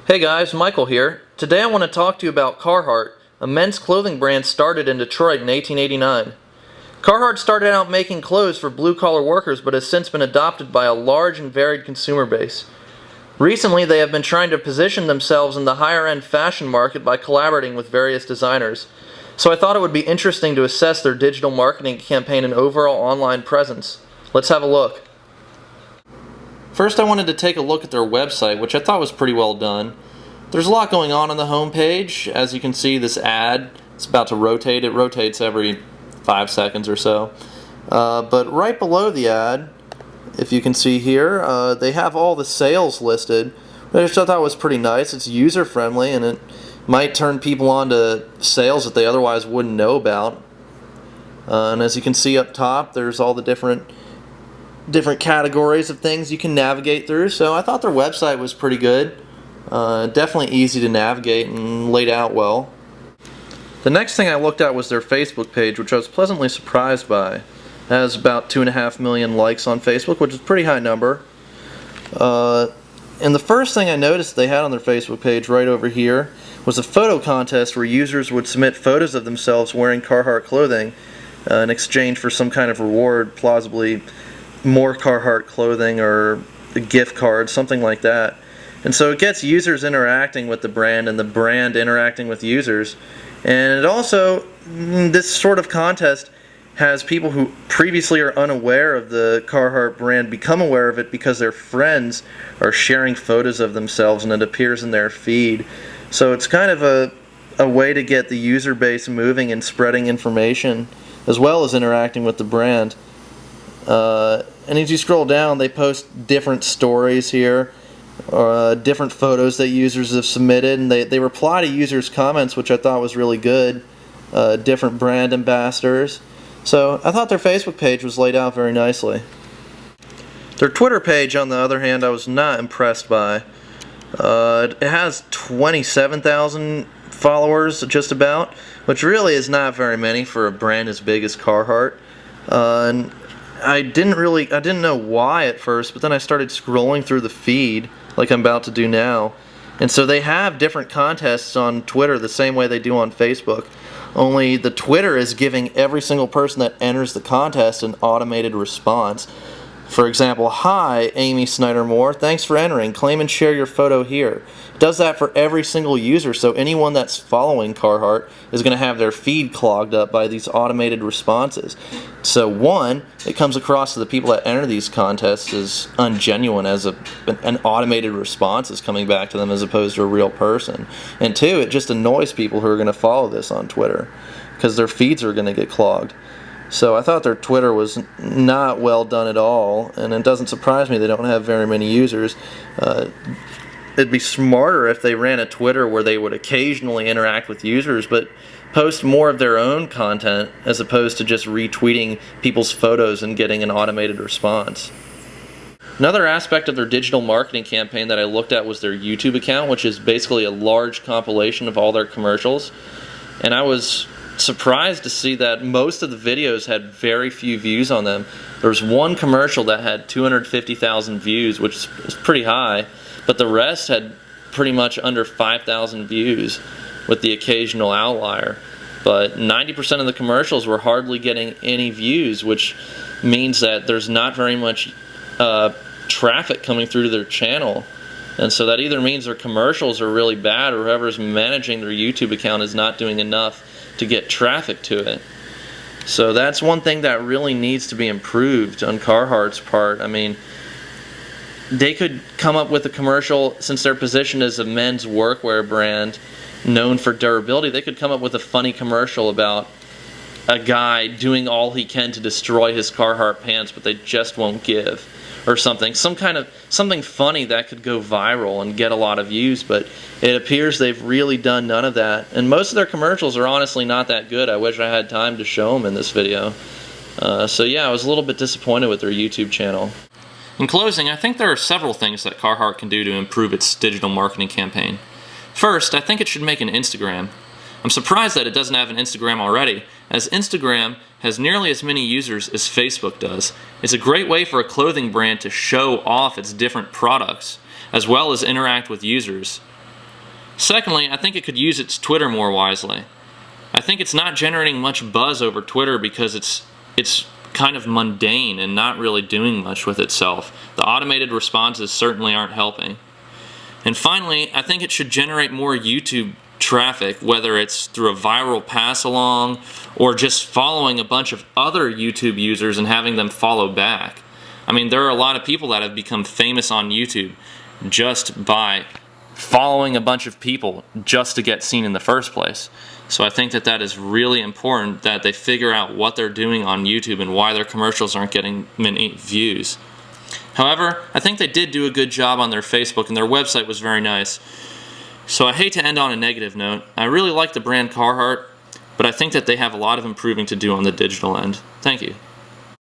Hey guys, Michael here. Today I want to talk to you about Carhartt, a men's clothing brand started in Detroit in 1889. Carhartt started out making clothes for blue-collar workers but has since been adopted by a large and varied consumer base. Recently they have been trying to position themselves in the higher-end fashion market by collaborating with various designers. So I thought it would be interesting to assess their digital marketing campaign and overall online presence. Let's have a look. First I wanted to take a look at their website, which I thought was pretty well done. There's a lot going on the home page. As you can see, this ad, it's about to rotate. It rotates every 5 seconds or so. But right below the ad, if you can see here, they have all the sales listed, which I thought was pretty nice. It's user-friendly, and it might turn people on to sales that they otherwise wouldn't know about. And as you can see up top, there's all the different categories of things you can navigate through. So I thought their website was pretty good. Definitely easy to navigate and laid out well. The next thing I looked at was their Facebook page, which I was pleasantly surprised by. It has about 2.5 million likes on Facebook, which is a pretty high number. And the first thing I noticed they had on their Facebook page right over here was a photo contest where users would submit photos of themselves wearing Carhartt clothing in exchange for some kind of reward, plausibly more Carhartt clothing or a gift card, something like that. And so it gets users interacting with the brand and the brand interacting with users. And it also, this sort of contest has people who previously are unaware of the Carhartt brand become aware of it because their friends are sharing photos of themselves and it appears in their feed. So it's kind of a way to get the user base moving and spreading information as well as interacting with the brand. And as you scroll down, they post different stories here, different photos that users have submitted, and they reply to users' comments, which I thought was really good, different brand ambassadors. So I thought their Facebook page was laid out very nicely. Their Twitter page, on the other hand, I was not impressed by. It has 27,000 followers, just about, which really is not very many for a brand as big as Carhartt. And I didn't know why at first, but then I started scrolling through the feed like I'm about to do now. And so they have different contests on Twitter the same way they do on Facebook. Only the Twitter is giving every single person that enters the contest an automated response. For example, "Hi, Amy Snyder-Moore, thanks for entering. Claim and share your photo here." It does that for every single user, so anyone that's following Carhartt is going to have their feed clogged up by these automated responses. So one, it comes across to the people that enter these contests as ungenuine, as an automated response is coming back to them as opposed to a real person. And two, it just annoys people who are going to follow this on Twitter because their feeds are going to get clogged. So I thought their Twitter was not well done at all, and it doesn't surprise me they don't have very many users. It'd be smarter if they ran a Twitter where they would occasionally interact with users, but post more of their own content as opposed to just retweeting people's photos and getting an automated response. Another aspect of their digital marketing campaign that I looked at was their YouTube account, which is basically a large compilation of all their commercials. And I was surprised to see that most of the videos had very few views on them. There was one commercial that had 250,000 views, which is pretty high, but the rest had pretty much under 5,000 views with the occasional outlier. But 90% of the commercials were hardly getting any views, which means that there's not very much traffic coming through to their channel. And so that either means their commercials are really bad or whoever's managing their YouTube account is not doing enough to get traffic to it. So that's one thing that really needs to be improved on Carhartt's part. I mean, they could come up with a commercial, since they're positioned as a men's workwear brand known for durability, they could come up with a funny commercial about a guy doing all he can to destroy his Carhartt pants, but they just won't give. Or something funny that could go viral and get a lot of views, but it appears they've really done none of that. And most of their commercials are honestly not that good. I wish I had time to show them in this video. So yeah, I was a little bit disappointed with their YouTube channel. In closing, I think there are several things that Carhartt can do to improve its digital marketing campaign. First, I think it should make an Instagram. I'm surprised that it doesn't have an Instagram already, as Instagram has nearly as many users as Facebook does. It's a great way for a clothing brand to show off its different products, as well as interact with users. Secondly, I think it could use its Twitter more wisely. I think it's not generating much buzz over Twitter because it's kind of mundane and not really doing much with itself. The automated responses certainly aren't helping. And finally, I think it should generate more YouTube traffic, whether it's through a viral pass along or just following a bunch of other YouTube users and having them follow back. I mean, there are a lot of people that have become famous on YouTube just by following a bunch of people just to get seen in the first place. So I think that that is really important, that they figure out what they're doing on YouTube and why their commercials aren't getting many views. However, I think they did do a good job on their Facebook, and their website was very nice. So I hate to end on a negative note. I really like the brand Carhartt, but I think that they have a lot of improving to do on the digital end. Thank you.